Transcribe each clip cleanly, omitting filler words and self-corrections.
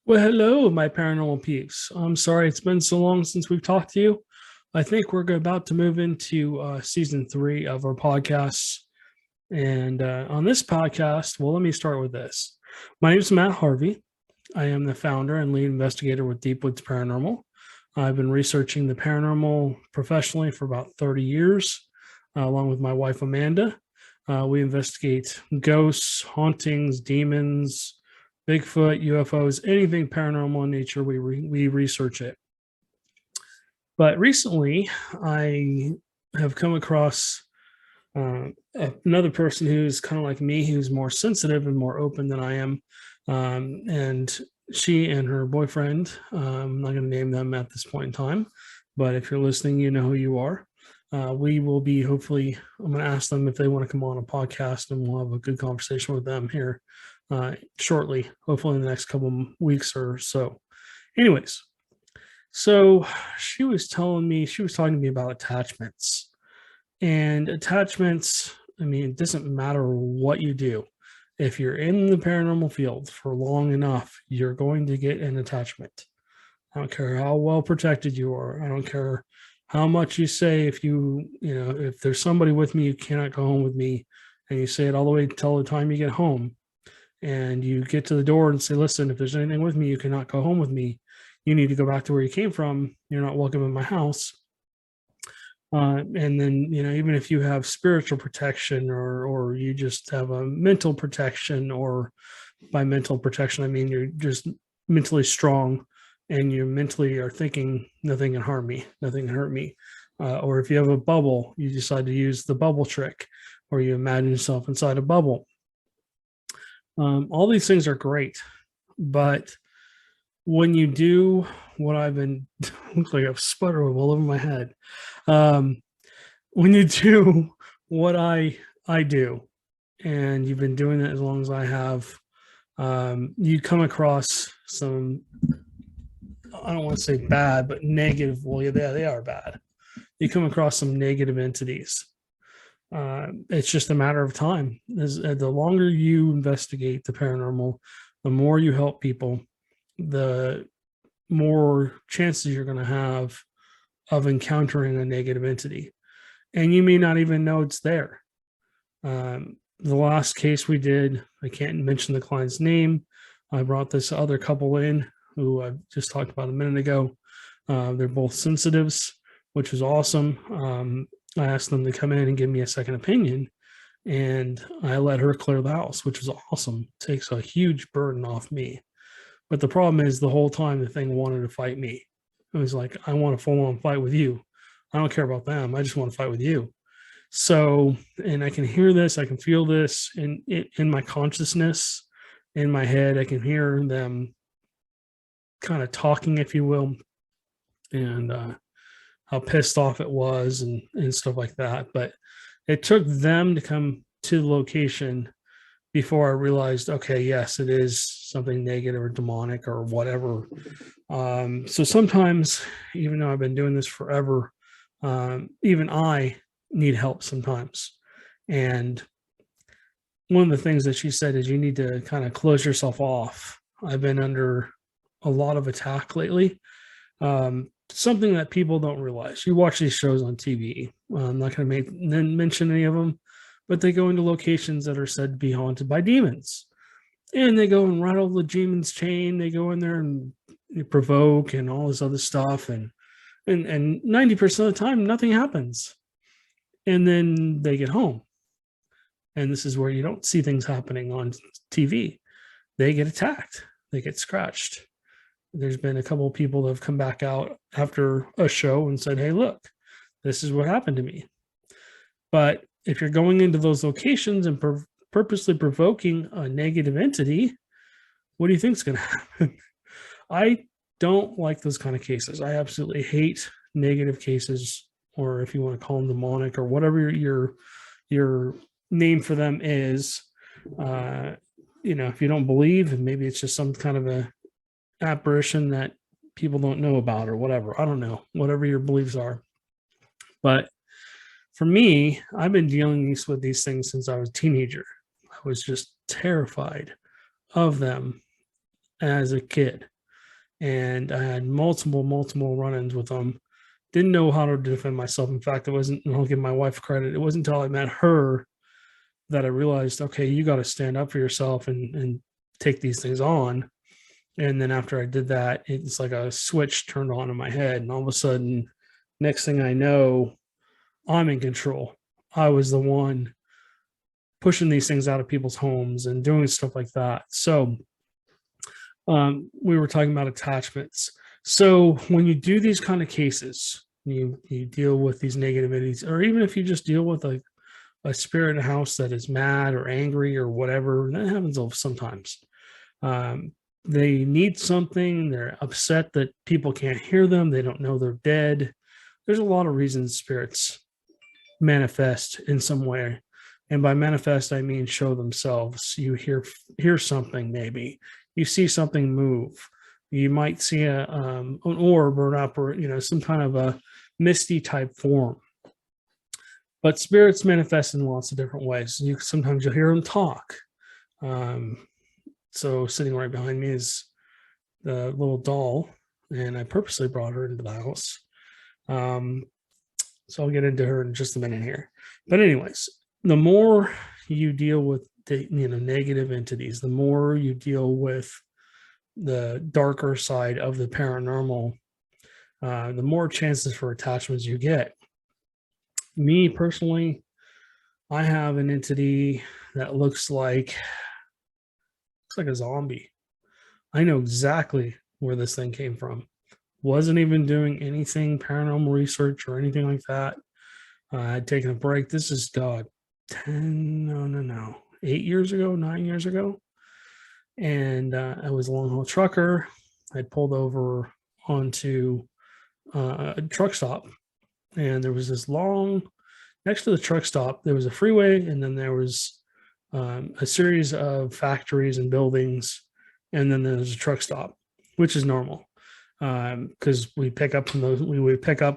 Well, hello, my paranormal peeps. I'm sorry it's been so long since we've talked to you. I think we're about to move into season three of our podcasts. And on this podcast, well, let me start with this. My name is Matt Harvey. I am the founder and lead investigator with Deep Woods Paranormal. I've been researching the paranormal professionally for about 30 years, along with my wife, Amanda. We investigate ghosts, hauntings, demons, Bigfoot, UFOs, anything paranormal in nature, we research it. But recently, I have come across another person who's kind of like me, who's more sensitive and more open than I am. And she and her boyfriend, I'm not going to name them at this point in time, but if you're listening, you know who you are. We will be hopefully, I'm going to ask them if they want to come on a podcast, and we'll have a good conversation with them here shortly, hopefully in the next couple of weeks or so. Anyways, so she was talking to me about attachments. And attachments, I mean, it doesn't matter what you do. If you're in the paranormal field for long enough, you're going to get an attachment. I don't care how well protected you are. I don't care how much you say, if there's somebody with me, you cannot go home with me. And you say it all the way till the time you get home. And you get to the door and say, listen, if there's anything with me, you cannot go home with me. You need to go back to where you came from. You're not welcome in my house. And then, even if you have spiritual protection or you just have a mental protection, or by mental protection, I mean, you're just mentally strong and you mentally are thinking nothing can harm me, nothing can hurt me. Or if you have a bubble, you decide to use the bubble trick, or you imagine yourself inside a bubble. All these things are great, but when you do what I've been, looks like I've sputter all over my head. When you do what I do, and you've been doing it as long as I have, you come across some, I don't want to say bad, but negative. Well, yeah, they are bad. You come across some negative entities. It's just a matter of time. The longer you investigate the paranormal, the more you help people, the more chances you're going to have of encountering a negative entity. And you may not even know it's there. The last case we did, I can't mention the client's name. I brought this other couple in who I just talked about a minute ago. They're both sensitives, which was awesome. I asked them to come in and give me a second opinion, and I let her clear the house, which was awesome. It takes a huge burden off me. But the problem is, the whole time the thing wanted to fight me. It was like, I want a full-on fight with you. I don't care about them. I just want to fight with you. So, and I can hear this, I can feel this in my consciousness, in my head. I can hear them kind of talking, if you will, and how pissed off it was and stuff like that. But it took them to come to the location before I realized, okay, yes, it is something negative or demonic or whatever. So sometimes, even though I've been doing this forever, even I need help sometimes. And one of the things that she said is you need to kind of close yourself off. I've been under a lot of attack lately. Something that people don't realize. You watch these shows on TV. I'm not going to mention any of them, but they go into locations that are said to be haunted by demons. And they go and rattle the demon's chain. They go in there and they provoke and all this other stuff. And 90% of the time, nothing happens. And then they get home. And this is where you don't see things happening on TV. They get attacked. They get scratched. There's been a couple of people that have come back out after a show and said, hey, look, this is what happened to me. But if you're going into those locations and purposely provoking a negative entity, what do you think is going to happen? I don't like those kind of cases. I absolutely hate negative cases, or if you want to call them demonic or whatever your name for them is. If you don't believe, and maybe it's just some kind of a apparition that people don't know about or whatever. I don't know, whatever your beliefs are. But for me, I've been dealing with these things since I was a teenager. I was just terrified of them as a kid. and I had multiple run-ins with them. Didn't know how to defend myself. In fact, it wasn't, and I'll give my wife credit, it wasn't until I met her that I realized, okay, you got to stand up for yourself and take these things on. And then after I did that, it's like a switch turned on in my head. And all of a sudden, next thing I know, I'm in control. I was the one pushing these things out of people's homes and doing stuff like that. So we were talking about attachments. So when you do these kind of cases, you deal with these negative entities, or even if you just deal with a spirit in a house that is mad or angry or whatever, that happens sometimes. They need something, they're upset that people can't hear them, they don't know they're dead. There's a lot of reasons spirits manifest in some way. And by manifest, I mean show themselves. You hear something, maybe you see something move. You might see an orb or an upper, some kind of a misty type form. But spirits manifest in lots of different ways. Sometimes you'll hear them talk. So sitting right behind me is the little doll, and I purposely brought her into the house. So I'll get into her in just a minute here. But anyways, the more you deal with the negative entities, the more you deal with the darker side of the paranormal, the more chances for attachments you get. Me personally, I have an entity that looks like a zombie. I know exactly where this thing came from. Wasn't even doing anything paranormal research or anything like that. I had taken a break. This is 8 years ago, 9 years ago. And I was a long haul trucker. I'd pulled over onto a truck stop, and there was this next to the truck stop, there was a freeway, and then there was a series of factories and buildings, and then there's a truck stop, which is normal because we would pick up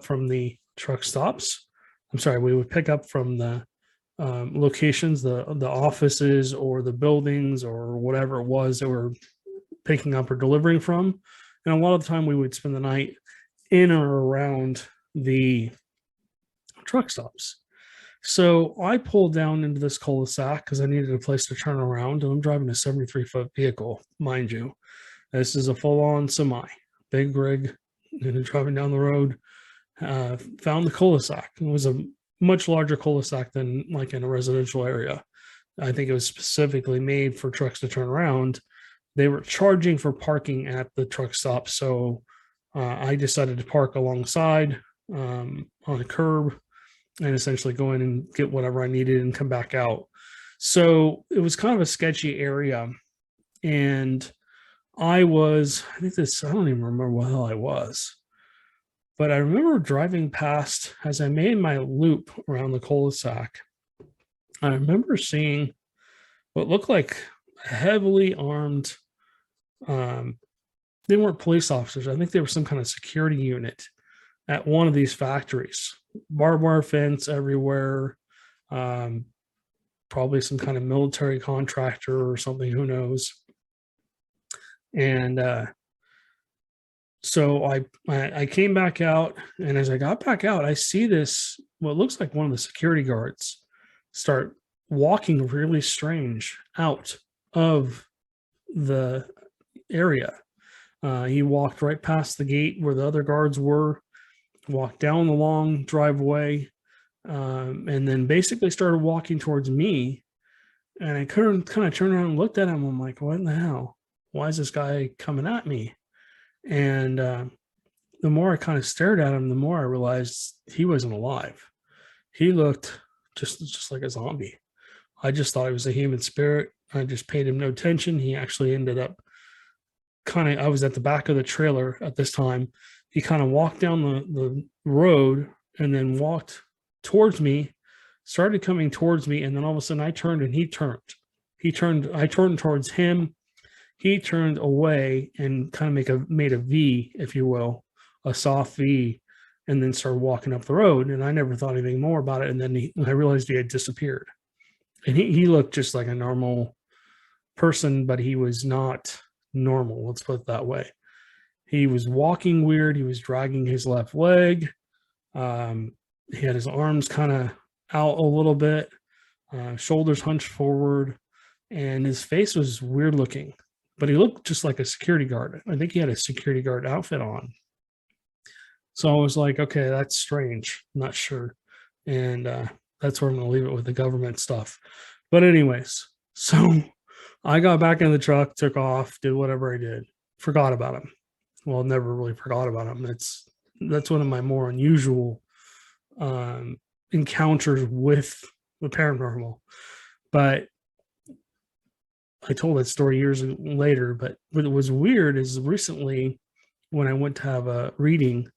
from the truck stops. I'm sorry, we would pick up from the locations, the offices or the buildings or whatever it was that we're picking up or delivering from. And a lot of the time we would spend the night in or around the truck stops. So I pulled down into this cul-de-sac because I needed a place to turn around, and I'm driving a 73-foot vehicle, mind you. This is a full-on semi, big rig, and driving down the road. Found the cul-de-sac. It was a much larger cul-de-sac than like in a residential area. I think it was specifically made for trucks to turn around. They were charging for parking at the truck stop, so I decided to park alongside on a curb and essentially go in and get whatever I needed and come back out. So it was kind of a sketchy area. And I don't even remember what the hell I was, but I remember driving past as I made my loop around the cul-de-sac. I remember seeing what looked like heavily armed, they weren't police officers. I think they were some kind of security unit at one of these factories. Barbed wire fence everywhere, probably some kind of military contractor or something, who knows. And so I came back out, and as I got back out, I see this, what looks like one of the security guards, start walking really strange out of the area. He walked right past the gate where the other guards were, walked down the long driveway, and then basically started walking towards me. And I kind of turned around and looked at him. I'm like, what in the hell? Why is this guy coming at me? And the more I kind of stared at him, the more I realized he wasn't alive. He looked just like a zombie. I just thought he was a human spirit. I just paid him no attention. He actually ended up I was at the back of the trailer at this time. He kind of walked down the road and then walked towards me, started coming towards me, and then all of a sudden I turned and he turned. I turned towards him. He turned away and kind of made a V, if you will, a soft V, and then started walking up the road. And I never thought anything more about it. And then I realized he had disappeared. And he looked just like a normal person, but he was not normal. Let's put it that way. He was walking weird. He was dragging his left leg. Um, he had his arms kind of out a little bit, shoulders hunched forward, and his face was weird looking, but he looked just like a security guard. I think he had a security guard outfit on. So I was like, okay, that's strange. I'm not sure. And that's where I'm going to leave it with the government stuff. But, anyways, so I got back in the truck, took off, did whatever I did, forgot about him. Well, never really forgot about him. That's one of my more unusual um, encounters with the paranormal. But I told that story years later. But what was weird is recently when I went to have a reading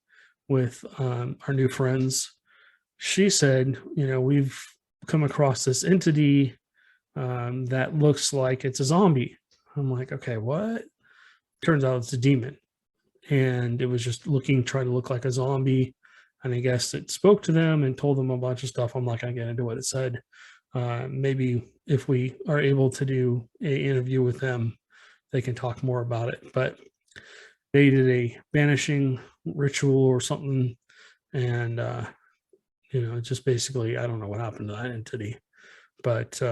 with our new friends, she said, we've come across this entity that looks like it's a zombie. I'm like, okay, what? Turns out it's a demon. And it was just trying to look like a zombie. And I guess it spoke to them and told them a bunch of stuff. I'm not going to get into what it said. Maybe if we are able to do an interview with them, they can talk more about it. But they did a banishing ritual or something. And, just basically, I don't know what happened to that entity. But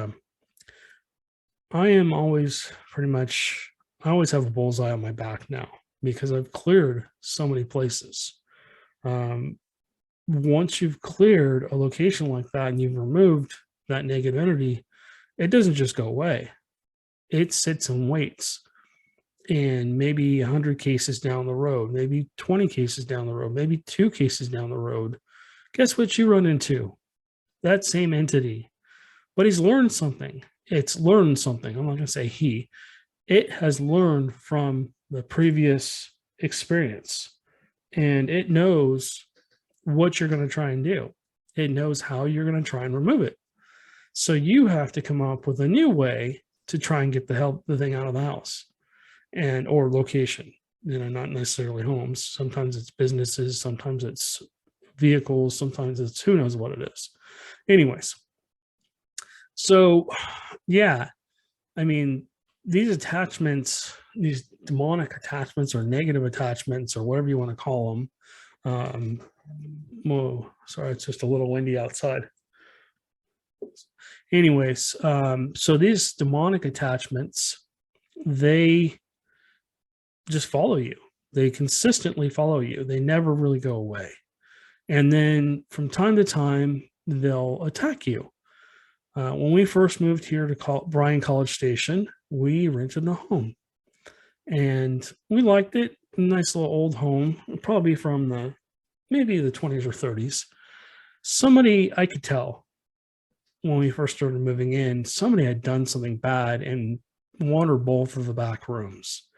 I am always I always have a bullseye on my back now because I've cleared so many places. Once you've cleared a location like that and you've removed that negative energy, it doesn't just go away. It sits and waits. And maybe 100 cases down the road, maybe 20 cases down the road, maybe 2 cases down the road, guess what you run into? That same entity. But he's learned something. It's learned something. I'm not going to say he. It has learned from the previous experience. And it knows what you're going to try and do. It knows how you're going to try and remove it. So you have to come up with a new way to try and get the thing out of the house and or location, not necessarily homes. Sometimes it's businesses, sometimes it's vehicles, sometimes it's who knows what it is. Anyways, so yeah, I mean, these attachments, these demonic attachments or negative attachments or whatever you want to call them. Whoa, sorry, it's just a little windy outside. Anyways, so these demonic attachments, they just follow you. They consistently follow you. They never really go away. And then from time to time, they'll attack you. When we first moved here to Bryan College Station, we rented a home. And we liked it. Nice little old home, probably from maybe the 20s or 30s. Somebody, I could tell when we first started moving in, somebody had done something bad in one or both of the back rooms.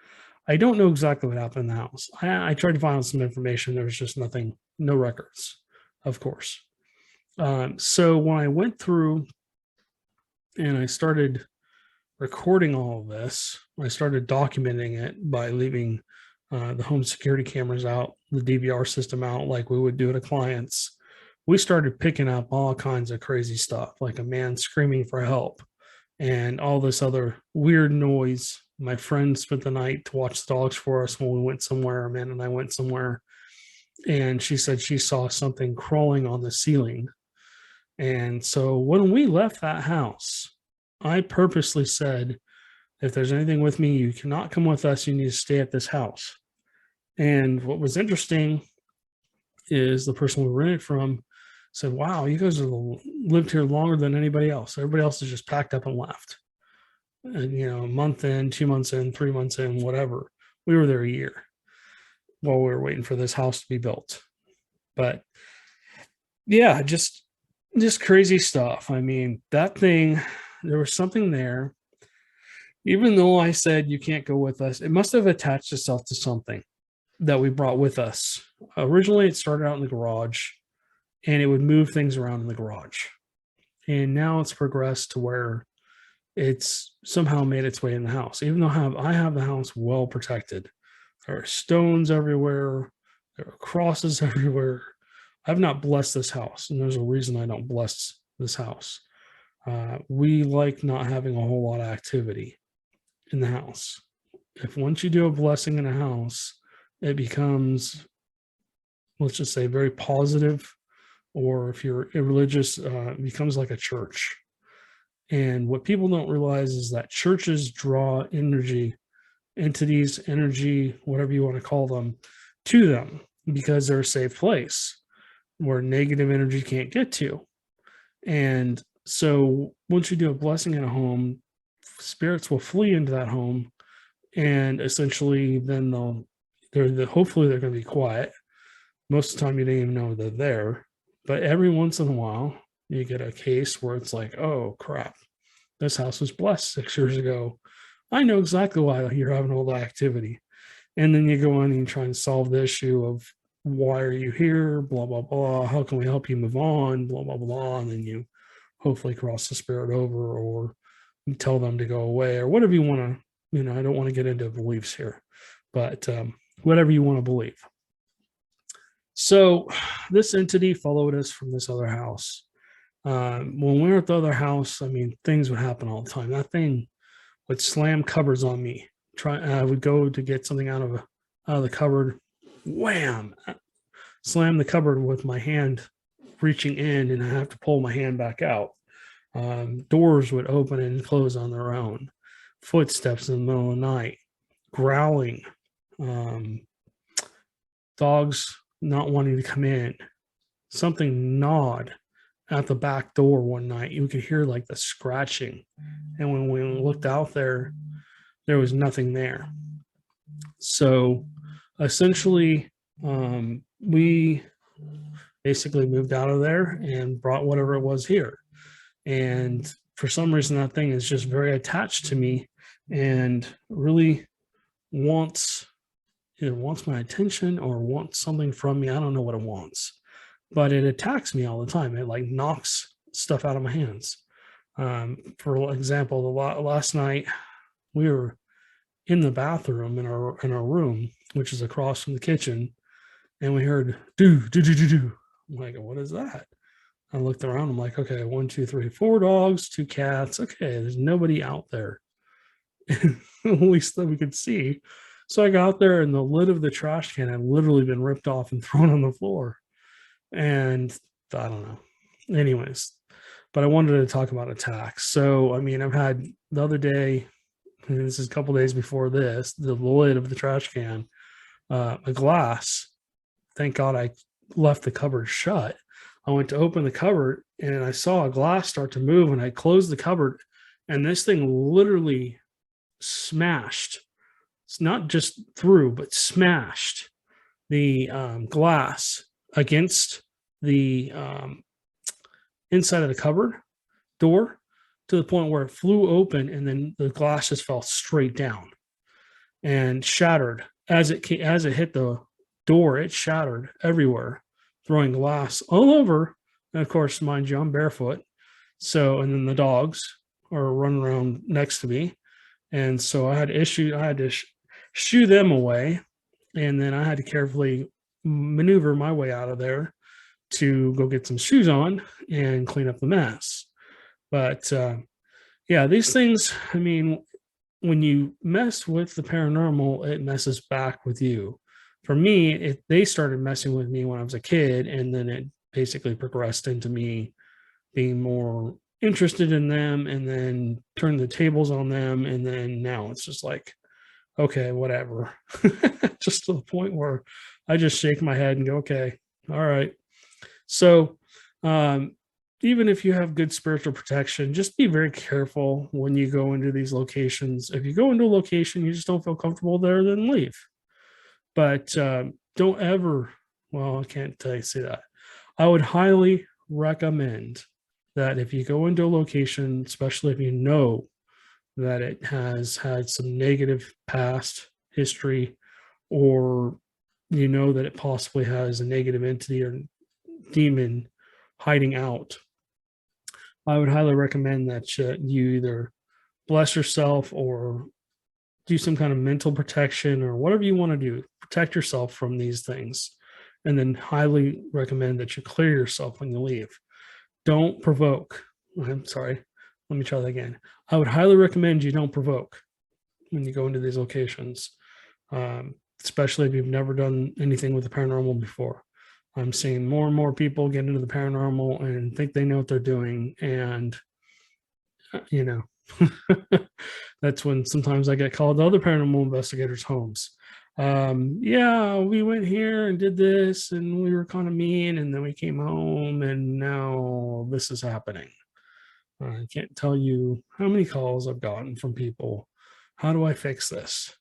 I don't know exactly what happened in the house. I tried to find out some information. There was just nothing, no records, of course. So when I went through and I started recording all of this, I started documenting it by leaving the home security cameras out, the DVR system out, like we would do to clients. We started picking up all kinds of crazy stuff, like a man screaming for help and all this other weird noise. My friend spent the night to watch the dogs for us when we went somewhere. Amanda and I went somewhere, and she said she saw something crawling on the ceiling. And so when we left that house, I purposely said, if there's anything with me, you cannot come with us. You need to stay at this house. And what was interesting is the person we rented from said, wow, you guys have lived here longer than anybody else. Everybody else has just packed up and left. And, a month in, 2 months in, 3 months in, whatever. We were there a year while we were waiting for this house to be built. But yeah, just crazy stuff. I mean, that thing, there was something there. Even though I said you can't go with us, it must have attached itself to something that we brought with us. Originally, it started out in the garage, and it would move things around in the garage. And now it's progressed to where it's somehow made its way in the house. Even though I have the house well protected. There are stones everywhere. There are crosses everywhere. I've not blessed this house, and there's a reason I don't bless this house. We like not having a whole lot of activity in the house. If once you do a blessing in a house, it becomes, let's just say, very positive, or if you're religious, it becomes like a church. And what people don't realize is that churches draw energy, entities, energy, whatever you want to call them, to them because they're a safe place where negative energy can't get to. And so once you do a blessing in a home, spirits will flee into that home, and essentially then hopefully they're going to be quiet. Most of the time you don't even know they're there, but every once in a while you get a case where it's like, oh crap, this house was blessed 6 years ago. I know exactly why you're having all the activity. And then you go on and you try and solve the issue of why are you here, blah, blah, blah. How can we help you move on, blah, blah, blah. And then you hopefully cross the spirit over, or you tell them to go away, or whatever you want to, I don't want to get into beliefs here, but whatever you want to believe. So this entity followed us from this other house. When we were at the other house, I mean, things would happen all the time. That thing would slam cupboards on me. I would go to get something out of the cupboard, wham, slam the cupboard with my hand reaching in, and I have to pull my hand back out. Doors would open and close on their own. Footsteps in the middle of the night, growling, dogs not wanting to come in. Something gnawed at the back door one night. You could hear like the scratching, and when we looked out there was nothing there. So essentially, we basically moved out of there and brought whatever it was here. And for some reason, that thing is just very attached to me and really either wants my attention or wants something from me. I don't know what it wants, but it attacks me all the time. It like knocks stuff out of my hands. For example, the last night we were in the bathroom in our room, which is across from the kitchen, and we heard do do do do do. I'm like, what is that? I looked around. I'm like, okay, 1, 2, 3, 4 dogs, 2 cats. Okay, there's nobody out there, at least that we could see. So I got out there, and the lid of the trash can had literally been ripped off and thrown on the floor. And I don't know. Anyways, but I wanted to talk about attacks. So, I mean, I've had the other day, and this is a couple days before this, the lid of the trash can, a glass. Thank God I left the cupboard shut. I went to open the cupboard and I saw a glass start to move, and I closed the cupboard, and this thing literally smashed. It's not just through, but smashed the glass against the inside of the cupboard door, to the point where it flew open, and then the glass just fell straight down and shattered. As it hit the door, it shattered everywhere, throwing glass all over. And of course, mind you, I'm barefoot. So, and then the dogs are running around next to me. And so I had to shoo them away. And then I had to carefully maneuver my way out of there to go get some shoes on and clean up the mess. But yeah, these things, I mean, when you mess with the paranormal, it messes back with you. For me, they started messing with me when I was a kid, and then it basically progressed into me being more interested in them, and then turned the tables on them, and then now it's just like, okay, whatever. Just to the point where I just shake my head and go, okay, all right. So even if you have good spiritual protection, just be very careful when you go into these locations. If you go into a location you just don't feel comfortable there, then leave. But don't ever, well, I can't say that. I would highly recommend that if you go into a location, especially if you know that it has had some negative past history, or you know that it possibly has a negative entity or demon hiding out, I would highly recommend that you either bless yourself or do some kind of mental protection, or whatever you want to do. Protect yourself from these things. And then highly recommend that you clear yourself when you leave. Don't provoke. I'm sorry. Let me try that again. I would highly recommend you don't provoke when you go into these locations. especially if you've never done anything with the paranormal before. I'm seeing more and more people get into the paranormal and think they know what they're doing. And, you know, that's when sometimes I get called to other paranormal investigators' homes. Yeah, we went here and did this and we were kind of mean. And then we came home and now this is happening. I can't tell you how many calls I've gotten from people. How do I fix this?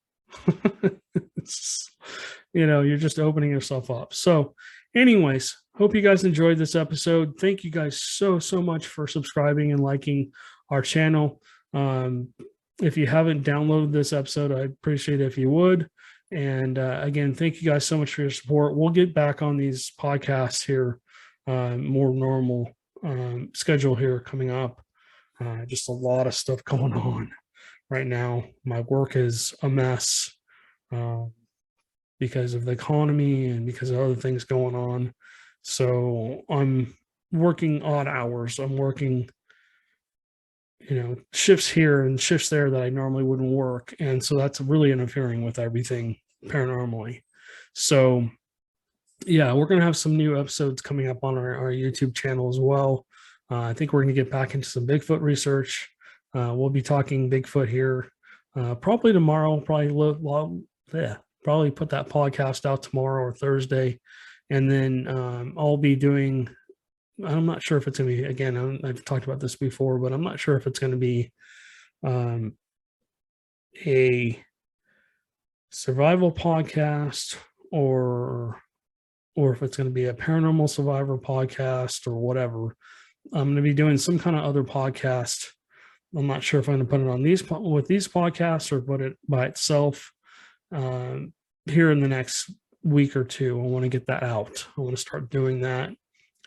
You're just opening yourself up. So, anyways, hope you guys enjoyed this episode. Thank you guys so much for subscribing and liking our channel. If you haven't downloaded this episode, I'd appreciate it if you would. And again, thank you guys so much for your support. We'll get back on these podcasts here, more normal schedule here coming up. Just a lot of stuff going on right now. My work is a mess because of the economy and because of other things going on. So I'm working odd hours. I'm working, shifts here and shifts there that I normally wouldn't work. And so that's really interfering with everything paranormally. So yeah, we're going to have some new episodes coming up on our YouTube channel as well. I think we're going to get back into some Bigfoot research. We'll be talking Bigfoot here probably tomorrow. Probably put that podcast out tomorrow or Thursday, and then I'll be doing. I'm not sure if it's going to be again. I've talked about this before, but I'm not sure if it's going to be a survival podcast or if it's going to be a paranormal survivor podcast or whatever. I'm going to be doing some kind of other podcast. I'm not sure if I'm going to put it on these podcasts or put it by itself here in the next week or two. I want to get that out. I want to start doing that,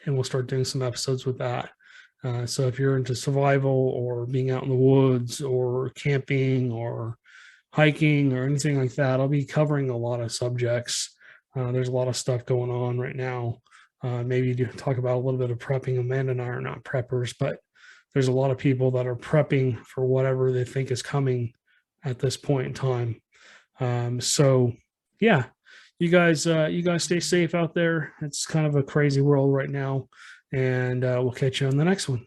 and we'll start doing some episodes with that. So if you're into survival or being out in the woods or camping or hiking or anything like that, I'll be covering a lot of subjects. There's a lot of stuff going on right now. Maybe to talk about a little bit of prepping. Amanda and I are not preppers, but there's a lot of people that are prepping for whatever they think is coming at this point in time. So yeah, you guys stay safe out there. It's kind of a crazy world right now, and we'll catch you on the next one.